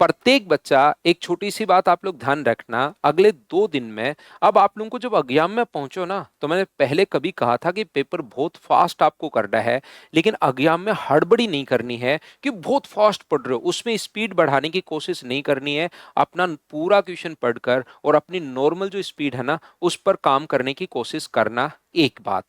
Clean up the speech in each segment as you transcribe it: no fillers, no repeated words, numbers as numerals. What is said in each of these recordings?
प्रत्येक बच्चा, एक छोटी सी बात आप लोग ध्यान रखना, अगले 2 दिन में, अब आप लोगों को जब एग्जाम में पहुंचो ना, तो मैंने पहले कभी कहा था कि पेपर बहुत फास्ट आपको करना है, लेकिन एग्जाम में हड़बड़ी नहीं करनी है कि बहुत फास्ट पढ़ रहे हो, उसमें स्पीड बढ़ाने की कोशिश नहीं करनी है। अपना पूरा क्वेश्चन पढ़कर और अपनी नॉर्मल जो स्पीड है ना, उस पर काम करने की कोशिश करना। एक बात,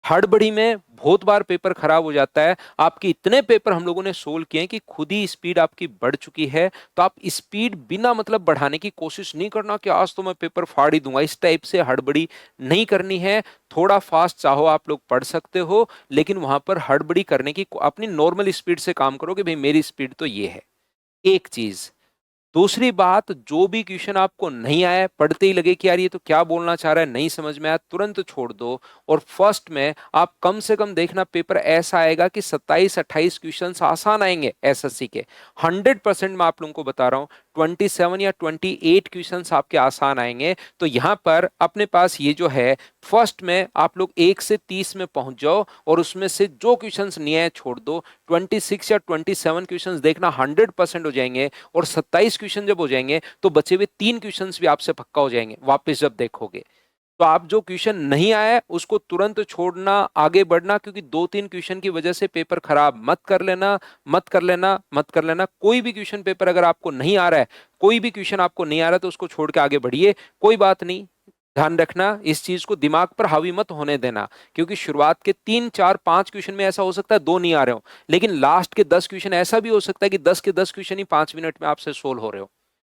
हड़बड़ी में बहुत बार पेपर खराब हो जाता है। आपके इतने पेपर हम लोगों ने सोल्व किए हैं कि खुद ही स्पीड आपकी बढ़ चुकी है। तो आप स्पीड बिना मतलब बढ़ाने की कोशिश नहीं करना कि आज तो मैं पेपर फाड़ ही दूंगा, इस टाइप से हड़बड़ी नहीं करनी है। थोड़ा फास्ट चाहो आप लोग पढ़ सकते हो, लेकिन वहां पर हड़बड़ी करने की, अपनी नॉर्मल स्पीड से काम करो कि भाई मेरी स्पीड तो ये है। एक चीज। दूसरी बात, जो भी क्वेश्चन आपको नहीं आया, पढ़ते ही लगे कि यार ये तो क्या बोलना चाह रहा है, नहीं समझ में आया, तुरंत छोड़ दो। और फर्स्ट में आप कम से कम देखना, पेपर ऐसा आएगा कि 27-28 क्वेश्चंस आसान आएंगे एसएससी के। 100% मैं आप लोगों को बता रहा हूँ, 27 या 28 क्वेश्चंस आपके आसान आएंगे। तो यहां पर अपने पास ये जो है, फर्स्ट में आप लोग 1 से 30 में पहुंच जाओ, और उसमें से जो क्वेश्चंस नहीं आए छोड़ दो। 26 या 27 क्वेश्चंस देखना 100% हो जाएंगे। और 27 क्वेश्चन जब हो जाएंगे, तो बचे हुए 3 क्वेश्चंस भी आपसे पक्का हो जाएंगे वापस जब देखोगे। तो आप जो क्वेश्चन नहीं आया है उसको तुरंत छोड़ना, आगे बढ़ना, क्योंकि 2-3 क्वेश्चन की वजह से पेपर खराब मत कर लेना। मत कर लेना, मत कर लेना। कोई भी क्वेश्चन पेपर अगर आपको नहीं आ रहा है, कोई भी क्वेश्चन आपको नहीं आ रहा, तो उसको छोड़ के आगे बढ़िए, कोई बात नहीं। ध्यान रखना, इस चीज को दिमाग पर हावी मत होने देना, क्योंकि शुरुआत के 3-4-5 क्वेश्चन में ऐसा हो सकता है दो नहीं आ रहे हो, लेकिन लास्ट के 10 क्वेश्चन ऐसा भी हो सकता है कि 10 के 10 क्वेश्चन ही 5 मिनट में आपसे सोल्व हो रहे हो।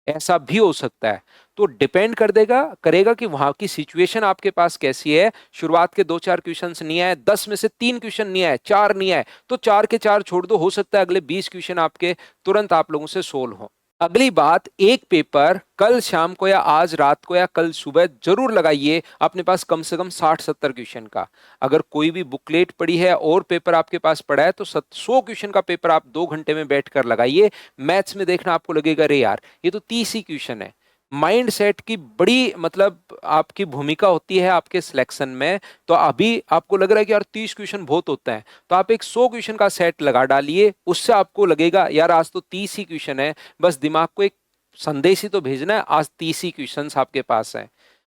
ऐसा भी हो सकता है। तो डिपेंड कर देगा करेगा कि वहां की सिचुएशन आपके पास कैसी है। शुरुआत के 2-4 क्वेश्चन नहीं आए, 10 में से 3 क्वेश्चन नहीं आए, 4 नहीं आए, तो 4 के 4 छोड़ दो। हो सकता है अगले 20 क्वेश्चन आपके तुरंत आप लोगों से सोल्व हो। अगली बात, एक पेपर कल शाम को या आज रात को या कल सुबह जरूर लगाइए अपने पास कम से कम 60-70 क्वेश्चन का। अगर कोई भी बुकलेट पड़ी है और पेपर आपके पास पड़ा है, तो 100 क्वेश्चन का पेपर आप 2 घंटे में बैठकर लगाइए। मैथ्स में देखना आपको लगेगा अरे यार ये तो 30 ही क्वेश्चन है। माइंड सेट की बड़ी मतलब आपकी भूमिका होती है आपके सिलेक्शन में। तो अभी आपको लग रहा है कि यार 30 क्वेश्चन बहुत होता है, तो आप एक 100 क्वेश्चन का सेट लगा डालिए। उससे आपको लगेगा यार आज तो 30 ही क्वेश्चन है। बस दिमाग को एक संदेश ही तो भेजना है, आज 30 ही क्वेश्चन आपके पास है।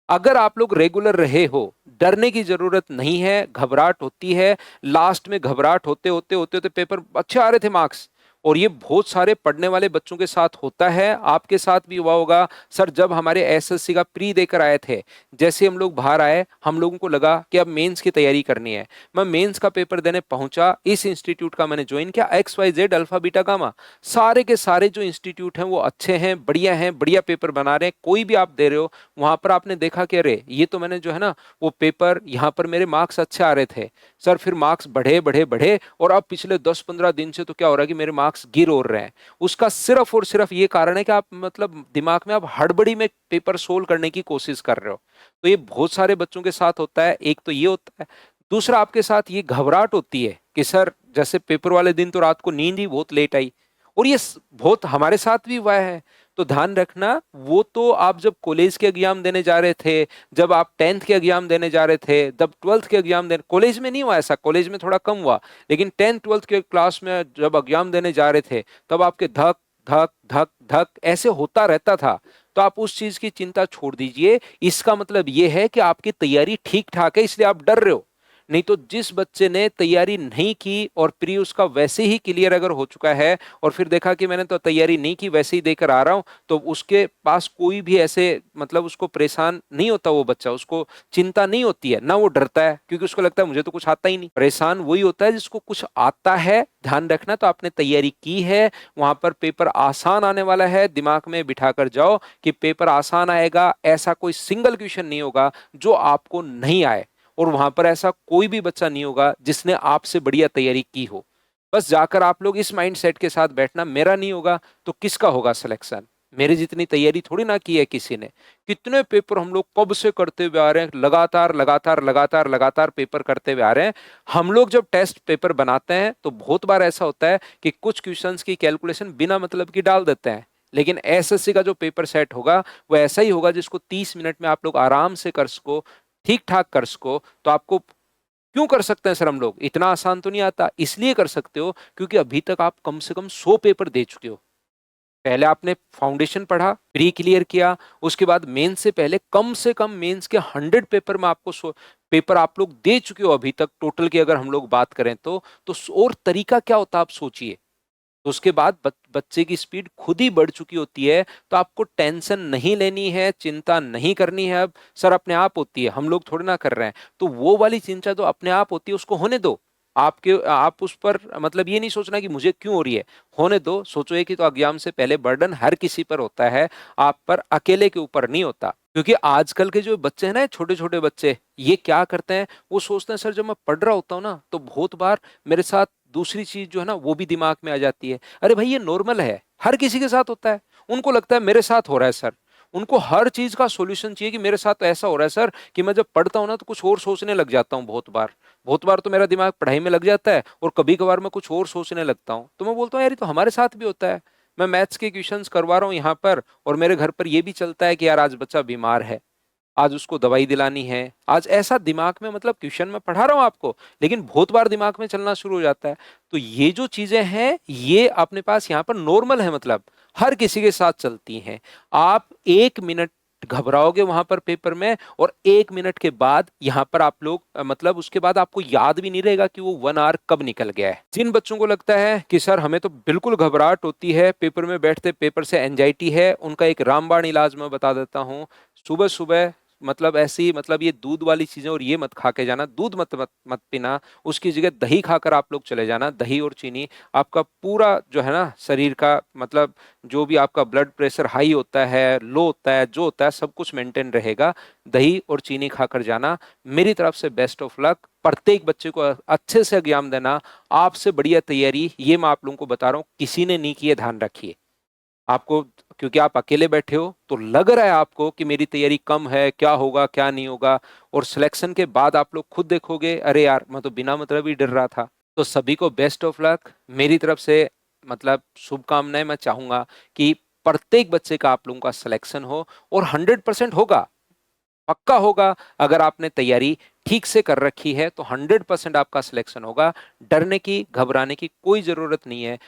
अगर आप लोग रेगुलर रहे हो, डरने की जरूरत नहीं है। घबराहट होती है, लास्ट में घबराहट होते होते होते होते पेपर अच्छे आ रहे थे मार्क्स, और ये बहुत सारे पढ़ने वाले बच्चों के साथ होता है, आपके साथ भी हुआ होगा। सर जब हमारे एसएससी का प्री देकर आए थे, जैसे हम लोग बाहर आए, हम लोगों को लगा कि अब मेंस की तैयारी करनी है। मैं मेंस का पेपर देने पहुंचा, इस इंस्टीट्यूट का मैंने ज्वाइन किया, XYZ अल्फा बीटा गामा। सारे के सारे जो इंस्टीट्यूट हैं वो अच्छे हैं, बढ़िया पेपर बना रहे हैं। कोई भी आप दे रहे हो, वहां पर आपने देखा कि अरे ये तो मैंने जो है ना वो पेपर, यहाँ पर मेरे मार्क्स अच्छे आ रहे थे सर, फिर मार्क्स बढ़े बढ़े बढ़े, और अब पिछले 10-15 दिन से तो क्या हो रहा है कि मेरे मार्क्स गिर हो रहे हैं। उसका सिर्फ और सिर्फ ये कारण है कि आप मतलब दिमाग में आप हड़बड़ी में पेपर सोल्व करने की कोशिश कर रहे हो। तो ये बहुत सारे बच्चों के साथ होता है। एक तो ये होता है, दूसरा आपके साथ ये घबराहट होती है कि सर जैसे पेपर वाले दिन तो रात को नींद ही बहुत लेट आई, और ये बहुत हमारे साथ भी हुआ है। तो ध्यान रखना, वो तो आप जब कॉलेज के एग्जाम देने जा रहे थे, जब आप 10th के एग्जाम देने जा रहे थे, जब 12th के एग्जाम देने, कॉलेज में नहीं हुआ ऐसा, कॉलेज में थोड़ा कम हुआ, लेकिन 10th 12th के क्लास में जब एग्जाम देने जा रहे थे, तब आपके धक धक धक धक ऐसे होता रहता था। तो आप उस चीज की चिंता छोड़ दीजिए। इसका मतलब ये है कि आपकी तैयारी ठीक ठाक है, इसलिए आप डर रहे हो। नहीं तो जिस बच्चे ने तैयारी नहीं की और प्री उसका वैसे ही क्लियर अगर हो चुका है, और फिर देखा कि मैंने तो तैयारी नहीं की वैसे ही देकर आ रहा हूं, तो उसके पास कोई भी ऐसे मतलब उसको परेशान नहीं होता, वो बच्चा, उसको चिंता नहीं होती है ना, वो डरता है, क्योंकि उसको लगता है मुझे तो कुछ आता ही नहीं। परेशान वही होता है जिसको कुछ आता है। ध्यान रखना, तो आपने तैयारी की है, वहां पर पेपर आसान आने वाला है, दिमाग में बिठाकर जाओ कि पेपर आसान आएगा। ऐसा कोई सिंगल क्वेश्चन नहीं होगा जो आपको नहीं आए, और वहां पर ऐसा कोई भी बच्चा नहीं होगा जिसने आपसे बढ़िया तैयारी की हो। बस जाकर आप लोग इस माइंड सेट के साथ बैठना, मेरा नहीं होगा तो किसका होगा सिलेक्शन। मेरे जितनी तैयारी थोड़ी ना की है किसी ने। कितने पेपर हम लोग कब से करते हुए आ रहे हैं, लगातार लगातार लगातार लगातार पेपर करते हुए आ रहे हैं। हम लोग जब टेस्ट पेपर बनाते हैं तो बहुत बार ऐसा होता है कि कुछ क्वेश्चंस की कैलकुलेशन बिना मतलब की डाल देते हैं, लेकिन एसएससी का जो पेपर सेट होगा वो ऐसा ही होगा जिसको 30 मिनट में आप लोग आराम से कर सको, ठीक ठाक कर सको। तो आपको क्यों कर सकते हैं सर हम लोग, इतना आसान तो नहीं आता, इसलिए कर सकते हो क्योंकि अभी तक आप कम से कम 100 पेपर दे चुके हो। पहले आपने फाउंडेशन पढ़ा, प्री क्लियर किया, उसके बाद मेंस से कम मेंस के 100 पेपर में आपको पेपर आप लोग दे चुके हो अभी तक टोटल की अगर हम लोग बात करें तो और तरीका क्या होता है आप सोचिए। तो उसके बाद बच्चे की स्पीड खुद ही बढ़ चुकी होती है, तो आपको टेंशन नहीं लेनी है, चिंता नहीं करनी है। अब सर अपने आप होती है, हम लोग थोड़ी ना कर रहे हैं, तो वो वाली चिंता जो अपने आप होती है उसको होने दो। आप उस पर मतलब ये नहीं सोचना कि मुझे क्यों हो रही है, होने दो। सोचो कि तो एग्जाम से पहले बर्डन हर किसी पर होता है, आप पर अकेले के ऊपर नहीं होता। क्योंकि आजकल के जो बच्चे हैं ना, छोटे छोटे बच्चे, ये क्या करते हैं, वो सोचते हैं सर जब मैं पढ़ रहा होता हूँ ना तो बहुत बार मेरे साथ दूसरी चीज जो है ना वो भी दिमाग में आ जाती है। अरे भाई ये नॉर्मल है, हर किसी के साथ होता है। उनको लगता है मेरे साथ हो रहा है सर, उनको हर चीज का सॉल्यूशन चाहिए कि मेरे साथ ऐसा हो रहा है सर कि मैं जब पढ़ता हूँ ना तो कुछ और सोचने लग जाता हूँ। बहुत बार तो मेरा दिमाग पढ़ाई में लग जाता है और कभी कभार मैं कुछ और सोचने लगता हूँ। तो मैं बोलता हूँ यार ये तो हमारे साथ भी होता है। मैं मैथ्स के क्वेश्चंस करवा रहा हूँ यहाँ पर और मेरे घर पर ये भी चलता है कि यार आज बच्चा बीमार है, आज उसको दवाई दिलानी है, आज ऐसा दिमाग में मतलब ट्यूशन में पढ़ा रहा हूं आपको, लेकिन बहुत बार दिमाग में चलना शुरू हो जाता है। तो ये जो चीजें हैं ये अपने पास यहाँ पर नॉर्मल है, मतलब हर किसी के साथ चलती हैं। आप 1 मिनट घबराओगे वहां पर पेपर में और 1 मिनट के बाद यहाँ पर आप लोग मतलब उसके बाद आपको याद भी नहीं रहेगा कि वो 1 आवर कब निकल गया है। जिन बच्चों को लगता है कि सर हमें तो बिल्कुल घबराहट होती है पेपर में बैठते, पेपर से एंजाइटी है, उनका एक रामबाण इलाज मैं बता देता हूँ। सुबह सुबह मतलब ऐसी मतलब ये दूध वाली चीजें और ये मत खा के जाना, दूध मत पीना, उसकी जगह दही खाकर आप लोग चले जाना। दही और चीनी आपका पूरा जो है ना शरीर का मतलब जो भी आपका ब्लड प्रेशर हाई होता है, लो होता है, जो होता है सब कुछ मेंटेन रहेगा। दही और चीनी खाकर जाना। मेरी तरफ से बेस्ट ऑफ लक। प्रत्येक बच्चे को अच्छे से एग्जाम देना, आपसे बढ़िया तैयारी ये मैं आप लोगों को बता रहा हूँ किसी ने नहीं की है, ध्यान रखिए। आपको क्योंकि आप अकेले बैठे हो तो लग रहा है आपको कि मेरी तैयारी कम है, क्या होगा क्या नहीं होगा, और सिलेक्शन के बाद आप लोग खुद देखोगे अरे यार मैं तो बिना मतलब ही डर रहा था। तो सभी को बेस्ट ऑफ लक मेरी तरफ से, मतलब शुभकामनाएं। मैं चाहूंगा कि प्रत्येक बच्चे का आप लोगों का सिलेक्शन हो और 100% होगा, पक्का होगा। अगर आपने तैयारी ठीक से कर रखी है तो 100% आपका सिलेक्शन होगा। डरने की घबराने की कोई जरूरत नहीं है।